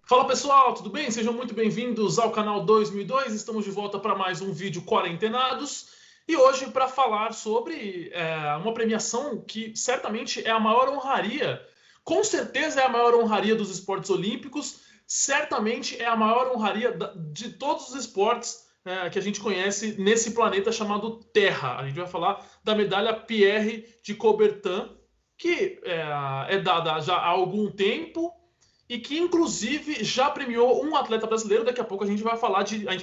Fala pessoal, tudo bem? Sejam muito bem-vindos ao canal 2002. Estamos de volta para mais um vídeo Quarentenados e hoje para falar sobre uma premiação que certamente é a maior honraria, com certeza é a maior honraria dos esportes olímpicos, certamente é a maior honraria de todos os esportes que a gente conhece nesse planeta chamado Terra. A gente vai falar da medalha Pierre de Coubertin, que é dada já há algum tempo e que inclusive já premiou um atleta brasileiro. Daqui a pouco a gente vai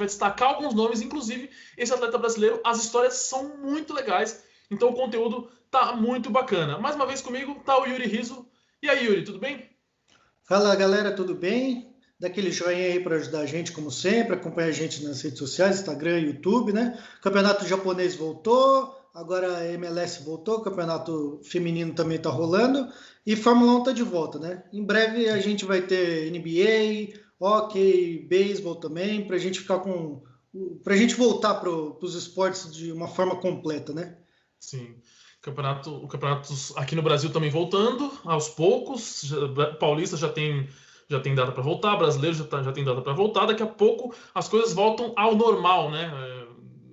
destacar alguns nomes, inclusive esse atleta brasileiro. As histórias são muito legais, então o conteúdo tá muito bacana. Mais uma vez comigo tá o Yuri Rizzo. E aí, Yuri, tudo bem? Fala galera, tudo bem? Dá aquele joinha aí para ajudar a gente, como sempre, acompanha a gente nas redes sociais, Instagram, YouTube, né? O campeonato japonês voltou, agora a MLS voltou, o campeonato feminino também tá rolando e Fórmula 1 tá de volta, né? Em breve a gente vai ter NBA, hockey, beisebol também, pra gente voltar para os esportes de uma forma completa, né? Sim. O campeonato aqui no Brasil também voltando aos poucos. Paulista já tem data para voltar, brasileiro já tem data para voltar. Daqui a pouco as coisas voltam ao normal, né?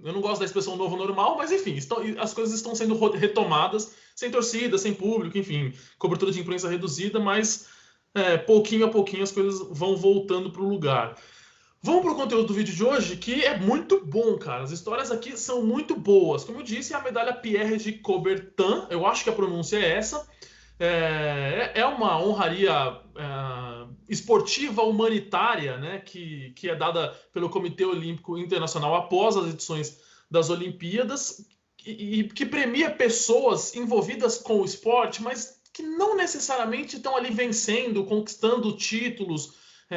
Eu não gosto da expressão novo normal, mas enfim, as coisas estão sendo retomadas, sem torcida, sem público, enfim, cobertura de imprensa reduzida, mas pouquinho a pouquinho as coisas vão voltando para o lugar. Vamos para o conteúdo do vídeo de hoje, que é muito bom, cara. As histórias aqui são muito boas. Como eu disse, é a medalha Pierre de Coubertin, eu acho que a pronúncia é essa. É uma honraria esportiva humanitária, né, que é dada pelo Comitê Olímpico Internacional após as edições das Olimpíadas e que premia pessoas envolvidas com o esporte, mas que não necessariamente estão ali vencendo, conquistando títulos,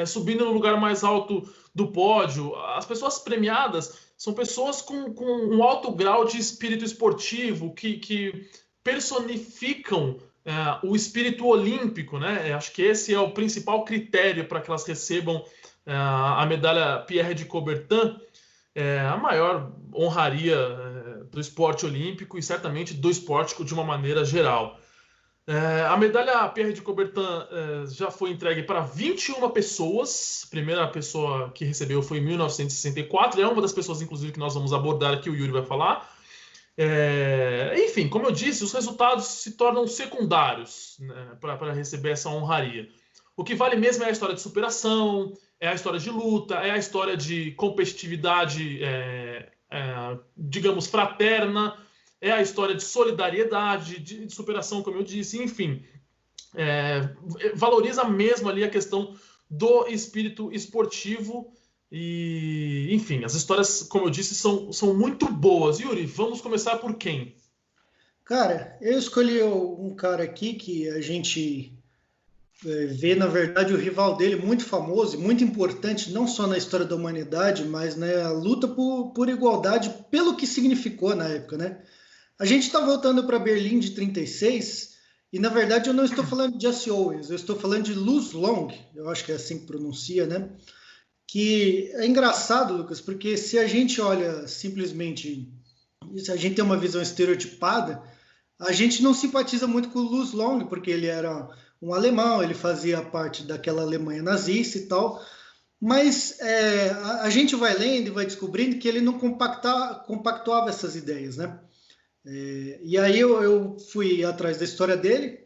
subindo no lugar mais alto do pódio. As pessoas premiadas são pessoas com um alto grau de espírito esportivo, que personificam o espírito olímpico, né? Acho que esse é o principal critério para que elas recebam a medalha Pierre de Coubertin, a maior honraria do esporte olímpico e certamente do esporte de uma maneira geral. A medalha Pierre de Coubertin já foi entregue para 21 pessoas. A primeira pessoa que recebeu foi em 1964. É uma das pessoas, inclusive, que nós vamos abordar aqui, o Yuri vai falar. Enfim, como eu disse, os resultados se tornam secundários, né, para receber essa honraria. O que vale mesmo é a história de superação, é a história de luta, é a história de competitividade, digamos, fraterna, é a história de solidariedade, de superação, como eu disse, enfim. Valoriza mesmo ali a questão do espírito esportivo e, enfim, as histórias, como eu disse, são muito boas. Yuri, vamos começar por quem? Cara, eu escolhi um cara aqui que a gente vê, na verdade, o rival dele muito famoso e muito importante, não só na história da humanidade, mas na luta por igualdade, pelo que significou na época, né? A gente está voltando para Berlim de 36 e, na verdade, eu não estou falando de Jesse Owens, eu estou falando de Luz Long, eu acho que é assim que pronuncia, né? Que é engraçado, Lucas, porque se a gente olha simplesmente, se a gente tem uma visão estereotipada, a gente não simpatiza muito com o Luz Long, porque ele era um alemão, ele fazia parte daquela Alemanha nazista e tal, mas a gente vai lendo e vai descobrindo que ele não compactuava essas ideias, né? E aí eu fui atrás da história dele.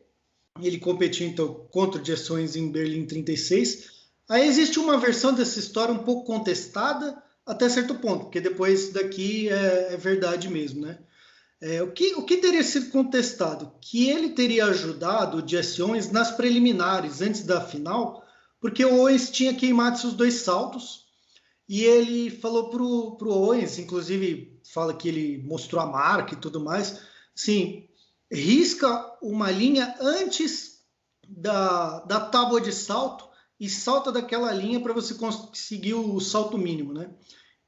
Ele competiu então contra o Jesse Owens em Berlim 36. Aí existe uma versão dessa história um pouco contestada até certo ponto, porque depois daqui é verdade mesmo, né? O que teria sido contestado? Que ele teria ajudado o Jesse Owens nas preliminares, antes da final, porque o Owens tinha queimado seus 2 saltos e ele falou pro Owens, inclusive fala que ele mostrou a marca e tudo mais, assim, risca uma linha antes da tábua de salto e salta daquela linha para você conseguir o salto mínimo, né?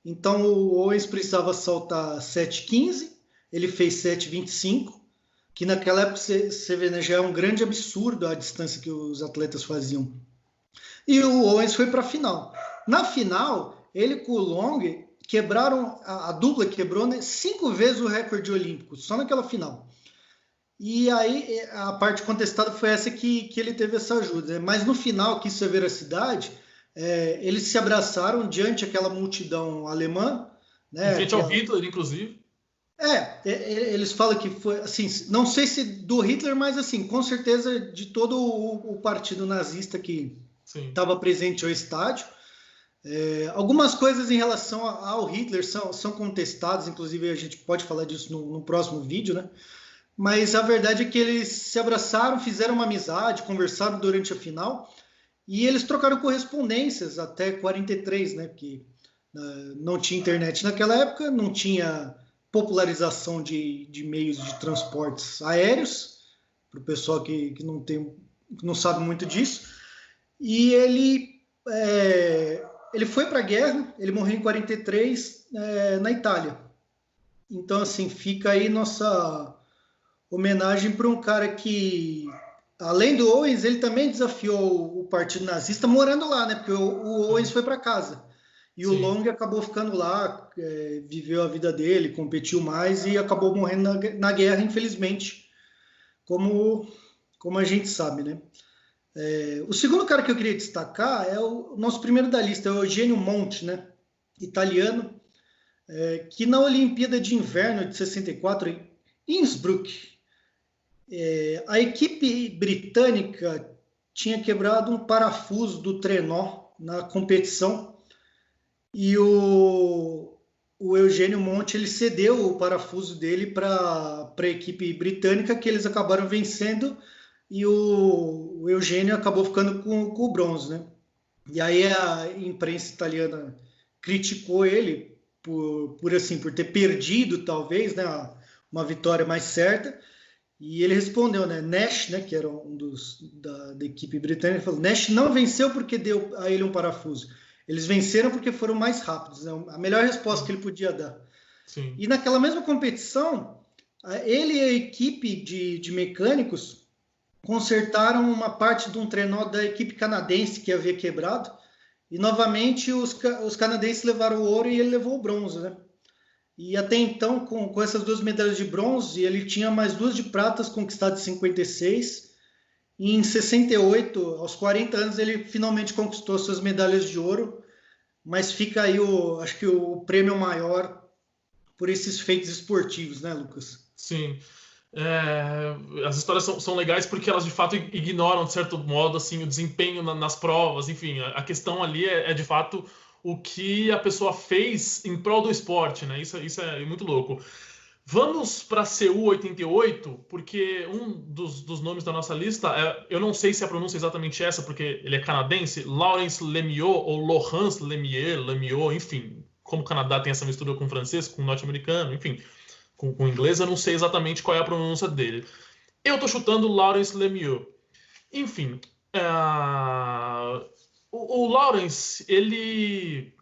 Então o Owens precisava saltar 7,15, ele fez 7,25, que naquela época você vê, né, já é um grande absurdo a distância que os atletas faziam. E o Owens foi para a final. Na final, ele com o Long quebraram, a dupla quebrou, né, 5 vezes o recorde olímpico, só naquela final. E aí a parte contestada foi essa que ele teve essa ajuda. Mas no final, que isso é veracidade, Eles se abraçaram diante aquela multidão alemã, Em né? frente ao Hitler, inclusive. Eles falam que foi assim, não sei se do Hitler, mas assim, com certeza de todo o partido nazista que estava presente ao estádio. Algumas coisas em relação ao Hitler são contestadas, inclusive a gente pode falar disso no próximo vídeo, né? Mas a verdade é que eles se abraçaram, fizeram uma amizade, conversaram durante a final e eles trocaram correspondências até 43, né? Que não tinha internet naquela época, não tinha popularização de meios de transportes aéreos, para o pessoal que não sabe muito disso. E ele foi para a guerra, ele morreu em 43 na Itália. Então, assim, fica aí nossa homenagem para um cara que, além do Owens, ele também desafiou o partido nazista morando lá, né? Porque o Owens foi para casa. E o Long acabou ficando lá, viveu a vida dele, competiu mais e acabou morrendo na guerra, infelizmente, como a gente sabe, né? O segundo cara que eu queria destacar é o nosso primeiro da lista, é o Eugenio Monti, né? Italiano, que na Olimpíada de Inverno de 64, em Innsbruck, a equipe britânica tinha quebrado um parafuso do trenó na competição e o Eugenio Monti ele cedeu o parafuso dele para a equipe britânica, que eles acabaram vencendo, e o Eugênio acabou ficando com o bronze, né? E aí a imprensa italiana criticou ele por ter perdido, talvez, né, uma vitória mais certa. E ele respondeu, né? Nash, né, que era um da equipe britânica, falou: Nash não venceu porque deu a ele um parafuso. Eles venceram porque foram mais rápidos. Né? A melhor resposta que ele podia dar. Sim. E naquela mesma competição, ele e a equipe de mecânicos consertaram uma parte de um trenó da equipe canadense que havia quebrado, e novamente os canadenses levaram o ouro e ele levou o bronze, né? E até então, com essas duas medalhas de bronze, ele tinha mais duas de pratas conquistadas em 56, e em 68, aos 40 anos, ele finalmente conquistou suas medalhas de ouro, mas fica aí, acho que o prêmio maior por esses feitos esportivos, né, Lucas? Sim. As histórias são legais porque elas de fato ignoram, de certo modo, assim, o desempenho nas provas. Enfim, a questão ali é de fato o que a pessoa fez em prol do esporte, né? Isso é muito louco. Vamos para Seul 88, porque um dos nomes da nossa lista, eu não sei se a pronúncia é exatamente essa, porque ele é canadense, Laurence Lemieux ou Laurence Lemieux, enfim, como o Canadá tem essa mistura com o francês, com o norte-americano, enfim, com o inglês, eu não sei exatamente qual é a pronúncia dele. Eu tô chutando Laurence Lemieux. Enfim, o Laurence, ele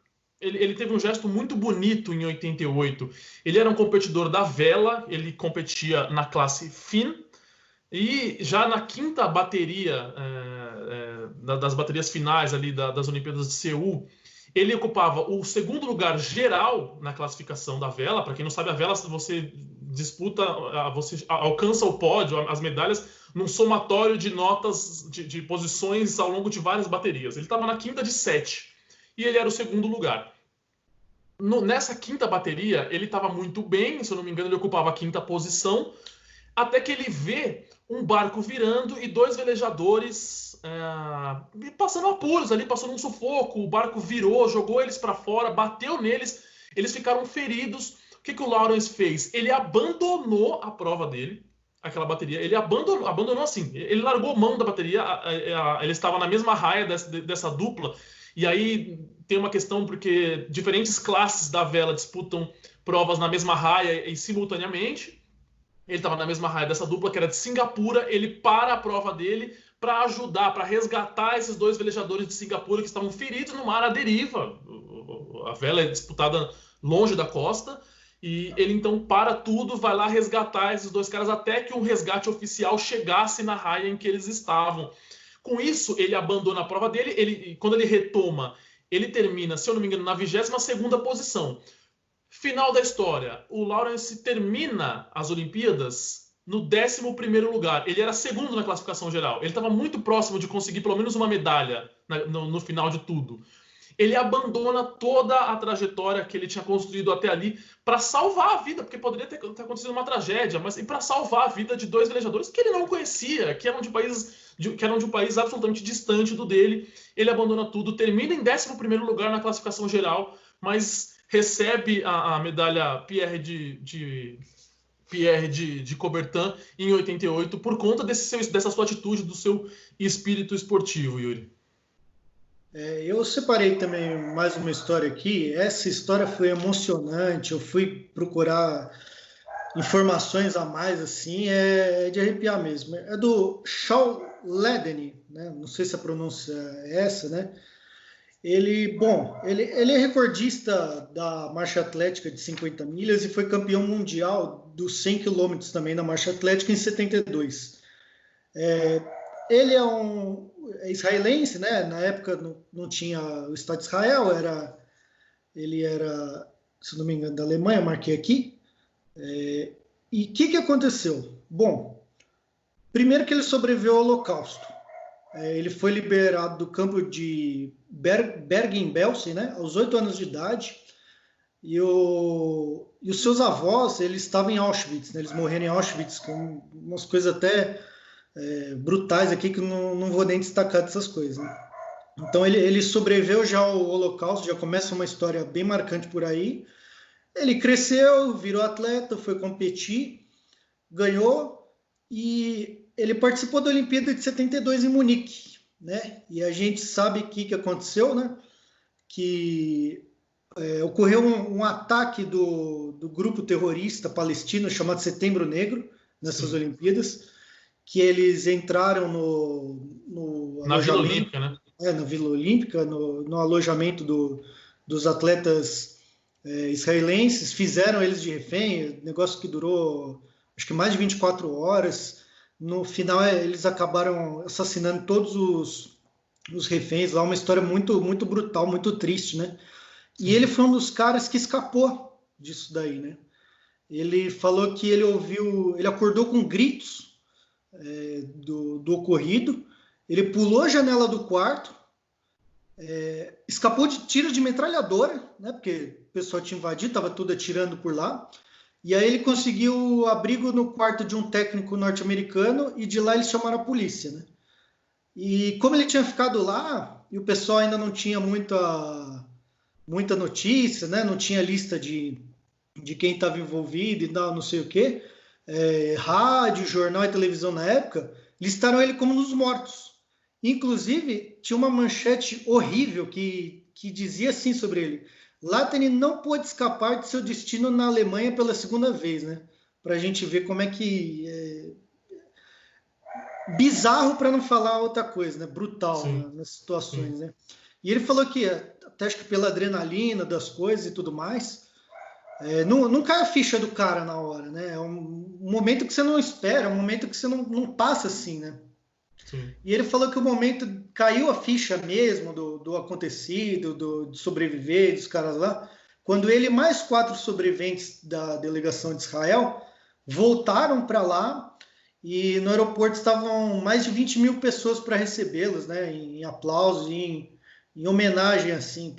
teve um gesto muito bonito em 88. Ele era um competidor da vela, ele competia na classe FIN, e já na quinta bateria, das baterias finais ali das Olimpíadas de Seul, ele ocupava o segundo lugar geral na classificação da vela. Para quem não sabe, a vela você disputa, você alcança o pódio, as medalhas, num somatório de notas de posições ao longo de várias baterias. Ele estava na quinta de 7 e ele era o segundo lugar. Nessa quinta bateria, ele estava muito bem, se eu não me engano, ele ocupava a quinta posição, até que ele vê um barco virando e dois velejadores passando apuros ali, passando um sufoco. O barco virou, jogou eles para fora, bateu neles, eles ficaram feridos. O que o Laurence fez? Ele abandonou a prova dele, aquela bateria. Ele abandonou assim, ele largou mão da bateria. Ele estava na mesma raia dessa dupla. E aí tem uma questão porque diferentes classes da vela disputam provas na mesma raia e simultaneamente. Ele estava na mesma raia dessa dupla, que era de Singapura. Ele para a prova dele para ajudar, para resgatar esses dois velejadores de Singapura que estavam feridos no mar à deriva. A vela é disputada longe da costa. E ele então para tudo, vai lá resgatar esses dois caras até que um resgate oficial chegasse na raia em que eles estavam. Com isso, ele abandona a prova dele. Quando ele retoma, ele termina, se eu não me engano, na 22ª posição. Final da história. O Laurence termina as Olimpíadas no 11º lugar. Ele era segundo na classificação geral. Ele estava muito próximo de conseguir pelo menos uma medalha no final de tudo. Ele abandona toda a trajetória que ele tinha construído até ali para salvar a vida, porque poderia ter acontecido uma tragédia, mas para salvar a vida de 2 velejadores que ele não conhecia, que eram de um país absolutamente distante do dele. Ele abandona tudo, termina em 11º lugar na classificação geral, mas recebe a medalha Pierre de Coubertin em 88 por conta dessa sua atitude, do seu espírito esportivo, Yuri. Eu separei também mais uma história aqui. Essa história foi emocionante. Eu fui procurar informações a mais, assim, é de arrepiar mesmo. É do Shaw Ledeny, né? Não sei se a pronúncia é essa, né? Ele é recordista da marcha atlética de 50 milhas e foi campeão mundial dos 100 quilômetros também na marcha atlética em 72. Ele é israelense, né? Na época não tinha o Estado de Israel, ele era, se não me engano, da Alemanha, marquei aqui. E o que aconteceu? Bom, primeiro que ele sobreviveu ao Holocausto. Ele foi liberado do campo de Bergen-Belsen, né? Aos 8 anos de idade. E os seus avós, eles estavam em Auschwitz, né? Eles morreram em Auschwitz, com umas coisas até brutais aqui que não vou nem destacar dessas coisas, né? Então ele sobreviveu já ao Holocausto, já começa uma história bem marcante por aí. Ele cresceu, virou atleta, foi competir, ganhou e ele participou da Olimpíada de 72 em Munique, né? E a gente sabe o que aconteceu, né? Que ocorreu um ataque do grupo terrorista palestino chamado Setembro Negro nessas Olimpíadas, que eles entraram na Vila Olímpica, né? Na Vila Olímpica, no alojamento dos atletas israelenses, fizeram eles de refém, negócio que durou acho que mais de 24 horas. No final, eles acabaram assassinando todos os reféns lá, uma história muito, muito brutal, muito triste, né? E ele foi um dos caras que escapou disso daí, né? Ele falou que ele acordou com gritos do ocorrido, ele pulou a janela do quarto, escapou de tiros de metralhadora, né? Porque o pessoal tinha invadido, estava tudo atirando por lá. E aí ele conseguiu abrigo no quarto de um técnico norte-americano e de lá eles chamaram a polícia, né? E como ele tinha ficado lá e o pessoal ainda não tinha muita notícia, né? Não tinha lista de quem estava envolvido e não sei o quê, rádio, jornal e televisão na época, listaram ele como um dos mortos. Inclusive, tinha uma manchete horrível que dizia assim sobre ele: Ledeny não pôde escapar de seu destino na Alemanha pela segunda vez, né? Para a gente ver como é que bizarro, para não falar outra coisa, né? Brutal, né? Nas situações, né? E ele falou que até acho que pela adrenalina das coisas e tudo mais, não cai a ficha do cara na hora, né? É um momento que você não espera, é um momento que você não passa assim, né? Sim. E ele falou que o momento caiu a ficha mesmo do acontecido, de sobreviver, dos caras lá, quando ele e mais 4 sobreviventes da delegação de Israel voltaram para lá e no aeroporto estavam mais de 20 mil pessoas para recebê-los, né? Em aplausos, em homenagem assim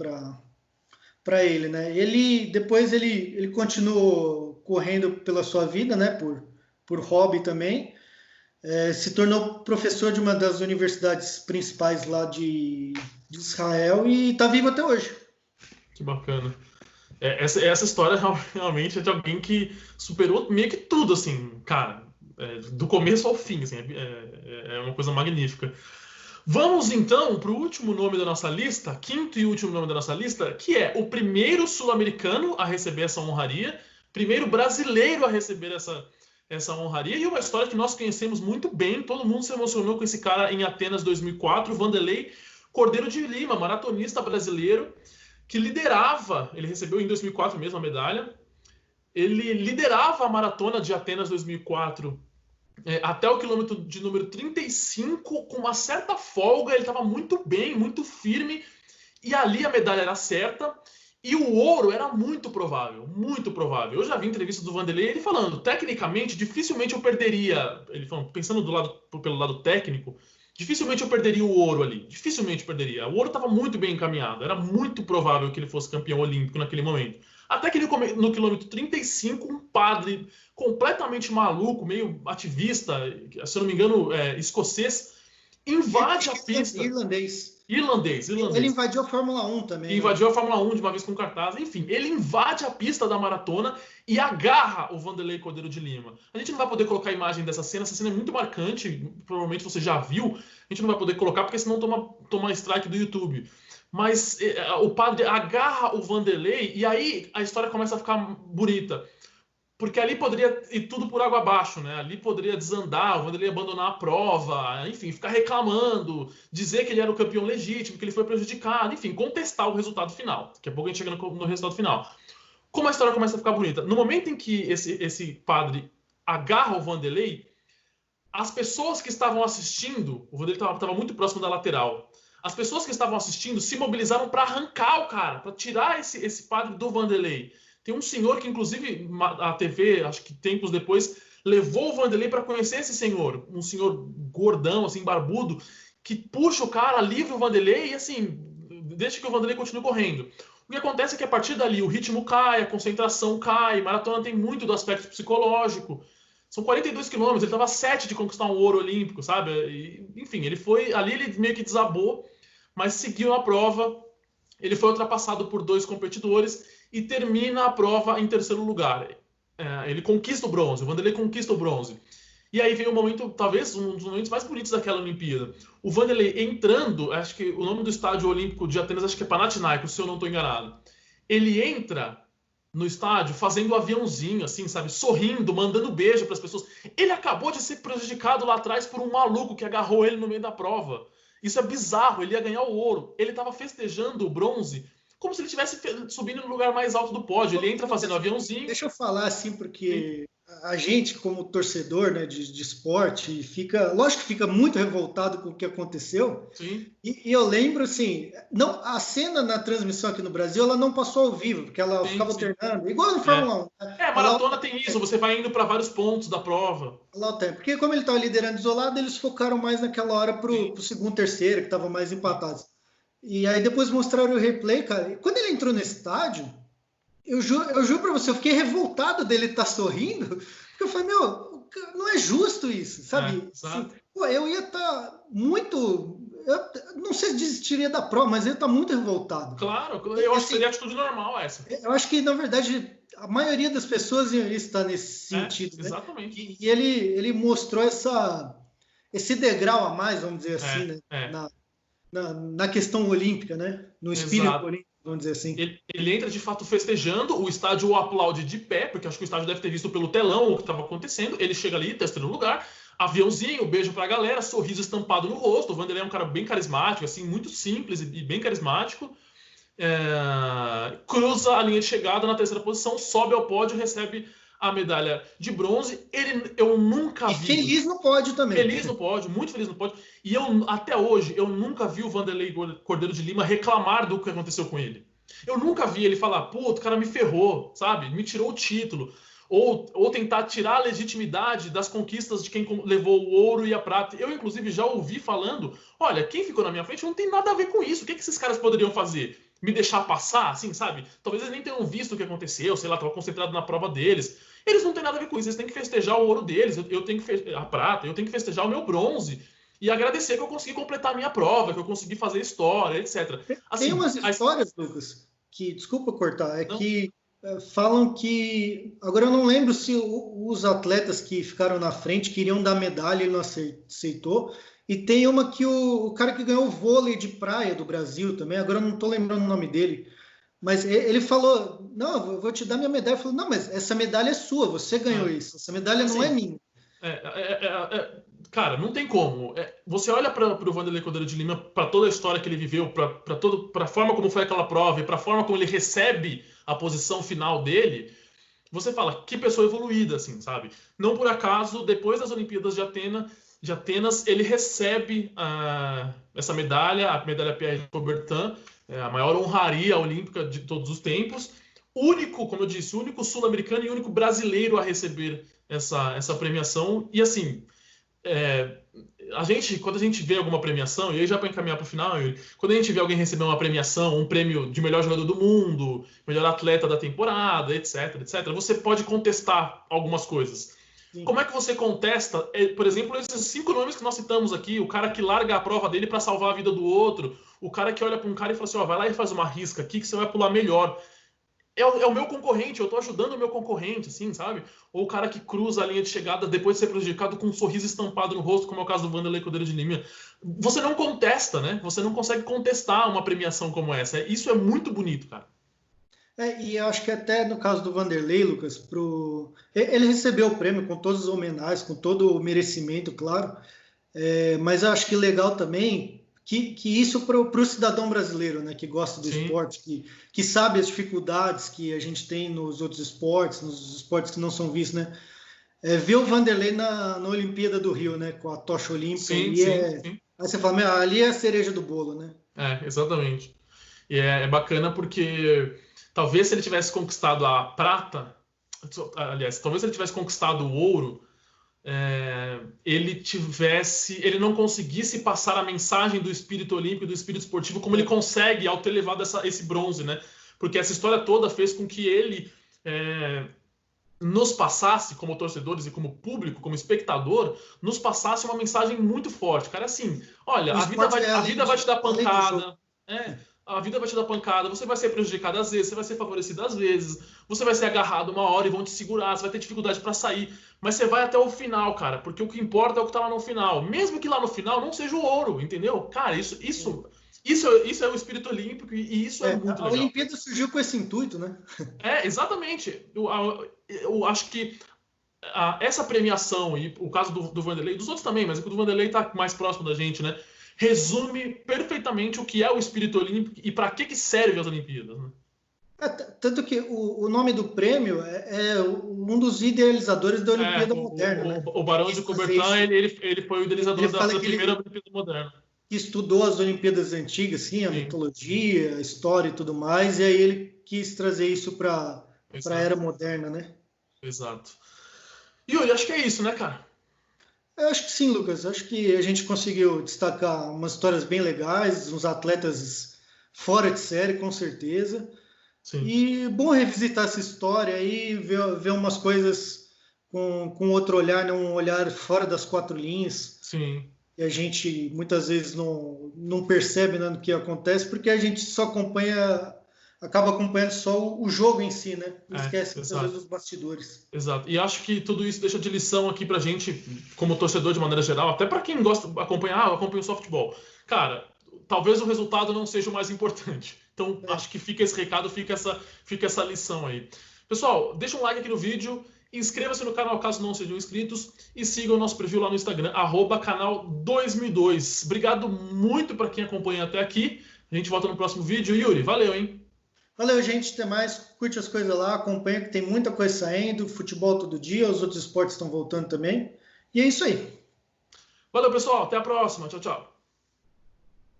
para ele, né? Depois ele continuou correndo pela sua vida, né? Por hobby também. Se tornou professor de uma das universidades principais lá de Israel e está vivo até hoje. Que bacana. Essa história realmente é de alguém que superou meio que tudo, assim, cara, do começo ao fim, assim, é uma coisa magnífica. Vamos então para o último nome da nossa lista, quinto e último nome da nossa lista, que é o primeiro sul-americano a receber essa honraria, primeiro brasileiro a receber essa honraria, e uma história que nós conhecemos muito bem, todo mundo se emocionou com esse cara em Atenas 2004, Vanderlei Cordeiro de Lima, maratonista brasileiro, que liderava, ele recebeu em 2004 mesmo a medalha, ele liderava a maratona de Atenas 2004 até o quilômetro de número 35, com uma certa folga, ele estava muito bem, muito firme, e ali a medalha era certa, E o ouro era muito provável, muito provável. Eu já vi entrevista do Vanderlei, ele falando, tecnicamente, dificilmente eu perderia, ele falando, pensando pelo lado técnico, dificilmente eu perderia o ouro ali, dificilmente perderia. O ouro estava muito bem encaminhado, era muito provável que ele fosse campeão olímpico naquele momento. Até que no quilômetro 35, um padre completamente maluco, meio ativista, se eu não me engano, escocês, invade a pista. Irlandês. Ele invadiu a Fórmula 1 também. Invadiu a Fórmula 1 de uma vez com cartaz. Enfim, ele invade a pista da maratona e agarra o Vanderlei Cordeiro de Lima. A gente não vai poder colocar a imagem dessa cena. Essa cena é muito marcante. Provavelmente você já viu. A gente não vai poder colocar porque senão toma strike do YouTube. Mas o padre agarra o Vanderlei e aí a história começa a ficar bonita. Porque ali poderia ir tudo por água abaixo, né? Ali poderia desandar, o Vanderlei abandonar a prova, enfim, ficar reclamando, dizer que ele era o campeão legítimo, que ele foi prejudicado, enfim, contestar o resultado final. Daqui a pouco a gente chega no resultado final. Como a história começa a ficar bonita? No momento em que esse padre agarra o Vanderlei, as pessoas que estavam assistindo, o Vanderlei estava muito próximo da lateral, as pessoas que estavam assistindo se mobilizaram para arrancar o cara, para tirar esse padre do Vanderlei. Tem um senhor que, inclusive, a TV, acho que tempos depois, levou o Vanderlei para conhecer esse senhor. Um senhor gordão, assim, barbudo, que puxa o cara, livra o Vanderlei e, assim, deixa que o Vanderlei continue correndo. O que acontece é que, a partir dali, o ritmo cai, a concentração cai, maratona tem muito do aspecto psicológico. São 42 quilômetros, ele estava a 7 de conquistar um ouro olímpico, sabe? E, enfim, ali ele meio que desabou, mas seguiu a prova. Ele foi ultrapassado por 2 competidores e termina a prova em terceiro lugar. Ele conquista o bronze, o Vanderlei conquista o bronze. E aí vem o momento, talvez um dos momentos mais bonitos daquela Olimpíada. O Vanderlei entrando, acho que o nome do estádio olímpico de Atenas, acho que é Panathinaikos, se eu não estou enganado. Ele entra no estádio fazendo um aviãozinho, assim, sabe? Sorrindo, mandando beijo para as pessoas. Ele acabou de ser prejudicado lá atrás por um maluco que agarrou ele no meio da prova. Isso é bizarro, ele ia ganhar o ouro. Ele estava festejando o bronze como se ele estivesse subindo no lugar mais alto do pódio. Ele entra fazendo um aviãozinho. Deixa eu falar assim, porque a gente, como torcedor, né, de esporte, lógico que fica muito revoltado com o que aconteceu. Sim. E eu lembro, assim, não, a cena na transmissão aqui no Brasil, ela não passou ao vivo, porque ela ficava alternando, igual no Fórmula 1. Né? Maratona tem isso, você vai indo para vários pontos da prova. Porque como ele estava liderando isolado, eles focaram mais naquela hora para o segundo, terceiro, que estavam mais empatados. E aí depois mostraram o replay, cara. E quando ele entrou no estádio, eu juro pra você, eu fiquei revoltado dele estar sorrindo, porque eu falei, meu, não é justo isso, sabe? Assim, pô, eu ia estar muito... Eu não sei se desistiria da prova, mas eu ia estar muito revoltado. Claro, eu acho que seria atitude normal essa. Eu acho que, na verdade, a maioria das pessoas ia estar nesse sentido. Exatamente. Né? E ele mostrou esse degrau a mais, vamos dizer assim, né? Na questão olímpica, né? No espírito olímpico, vamos dizer assim. Ele entra, de fato, festejando, o estádio o aplaude de pé, porque acho que o estádio deve ter visto pelo telão o que estava acontecendo. Ele chega ali, terceiro lugar, aviãozinho, beijo pra galera, sorriso estampado no rosto. O Vanderlei é um cara bem carismático, assim, muito simples e bem carismático. Cruza a linha de chegada na terceira posição, sobe ao pódio, recebe a medalha de bronze. Eu nunca vi... feliz no pódio também. Feliz no pódio, muito feliz no pódio. E até hoje, eu nunca vi o Vanderlei Cordeiro de Lima reclamar do que aconteceu com ele. Eu nunca vi ele falar, pô, o cara me ferrou, sabe? Me tirou o título. Ou tentar tirar a legitimidade das conquistas de quem levou o ouro e a prata. Eu, inclusive, já ouvi falando, olha, quem ficou na minha frente não tem nada a ver com isso. O que esses caras poderiam fazer? Me deixar passar, assim, sabe? Talvez eles nem tenham visto o que aconteceu, sei lá, estava concentrado na prova deles. Eles não têm nada a ver com isso, eles têm que festejar o ouro deles, eu tenho que a prata, eu tenho que festejar o meu bronze e agradecer que eu consegui completar a minha prova, que eu consegui fazer história, etc. Assim, tem umas histórias, Lucas, que, desculpa cortar, que falam que, agora eu não lembro se os atletas que ficaram na frente queriam dar medalha e ele não aceitou, e tem uma que o cara que ganhou o vôlei de praia do Brasil também, agora eu não estou lembrando o nome dele, mas ele falou, não, eu vou te dar minha medalha. Ele falou, não, mas essa medalha é sua, você ganhou isso. Essa medalha não é minha. Cara, não tem como. Você olha para o Vanderlei Cordeiro de Lima, para toda a história que ele viveu, para a forma como foi aquela prova e para a forma como ele recebe a posição final dele, você fala, que pessoa evoluída, assim, sabe? Não por acaso, depois das Olimpíadas de Atenas, ele recebe essa medalha, a medalha Pierre de Coubertin, a maior honraria olímpica de todos os tempos. Único, como eu disse, único sul-americano e único brasileiro a receber essa premiação. E assim, quando a gente vê alguma premiação, e aí já para encaminhar para o final, quando a gente vê alguém receber uma premiação, um prêmio de melhor jogador do mundo, melhor atleta da temporada, etc, etc, você pode contestar algumas coisas. Sim. Como é que você contesta, por exemplo, esses 5 nomes que nós citamos aqui, o cara que larga a prova dele para salvar a vida do outro, o cara que olha para um cara e fala assim, vai lá e faz uma risca aqui que você vai pular melhor. É o meu concorrente, eu tô ajudando o meu concorrente, assim, sabe? Ou o cara que cruza a linha de chegada depois de ser prejudicado com um sorriso estampado no rosto, como é o caso do Vanderlei Cordeiro de Lima. Você não contesta, né? Você não consegue contestar uma premiação como essa. Isso é muito bonito, cara. E eu acho que até no caso do Vanderlei, Lucas, ele recebeu o prêmio com todas as homenagens, com todo o merecimento, claro. Mas eu acho que legal também que isso para o cidadão brasileiro, né, que gosta do esporte, que sabe as dificuldades que a gente tem nos outros esportes, nos esportes que não são vistos, né? Ver o Vanderlei na Olimpíada do Rio, né, com a tocha olímpica. Sim. Aí você fala, ali é a cereja do bolo, né? Exatamente. E é bacana porque talvez se ele tivesse conquistado a prata, aliás, talvez se ele tivesse conquistado o ouro, ele não conseguisse passar a mensagem do espírito olímpico, do espírito esportivo, como ele consegue ao ter levado esse bronze, né? Porque essa história toda fez com que ele nos passasse, como torcedores e como público, como espectador, nos passasse uma mensagem muito forte. Cara, assim, olha, a vida vai te dar pancada, a vida vai te dar pancada, você vai ser prejudicado às vezes, você vai ser favorecido às vezes, você vai ser agarrado uma hora e vão te segurar, você vai ter dificuldade para sair, mas você vai até o final, cara, porque o que importa é o que tá lá no final, mesmo que lá no final não seja o ouro, entendeu? Cara, isso é o espírito olímpico e isso é muito legal. A Olimpíada surgiu com esse intuito, né? Exatamente. Eu acho que essa premiação, e o caso do Vanderlei, dos outros também, mas o do Vanderlei tá mais próximo da gente, né? Resume perfeitamente o que é o espírito olímpico e para que serve as Olimpíadas, né? Tanto que o nome do prêmio é um dos idealizadores da Olimpíada Moderna, né? O Barão de Coubertin, ele foi o idealizador da primeira Olimpíada Moderna. Estudou as Olimpíadas antigas, assim, a mitologia, a história e tudo mais, e aí ele quis trazer isso para a era moderna, né? Exato. E eu acho que é isso, né, cara? Eu acho que sim, Lucas. Acho que a gente conseguiu destacar umas histórias bem legais, uns atletas fora de série, com certeza. Sim. E bom revisitar essa história e ver umas coisas com outro olhar, né? Um olhar fora das 4 linhas. Sim. E a gente muitas vezes não percebe, né, do que acontece, porque a gente só acaba acompanhando só o jogo em si, né? Não esquece muitas vezes dos bastidores. Exato. E acho que tudo isso deixa de lição aqui pra gente, como torcedor de maneira geral, até para quem gosta de acompanhar, eu acompanho só futebol. Cara, talvez o resultado não seja o mais importante. Então, acho que fica esse recado, fica essa lição aí. Pessoal, deixa um like aqui no vídeo, inscreva-se no canal caso não sejam inscritos e sigam o nosso perfil lá no Instagram, @canal2002. Obrigado muito para quem acompanha até aqui. A gente volta no próximo vídeo. Yuri, valeu, hein? Valeu, gente. Até mais. Curte as coisas lá, acompanha que tem muita coisa saindo. Futebol todo dia, os outros esportes estão voltando também. E é isso aí. Valeu, pessoal. Até a próxima. Tchau, tchau.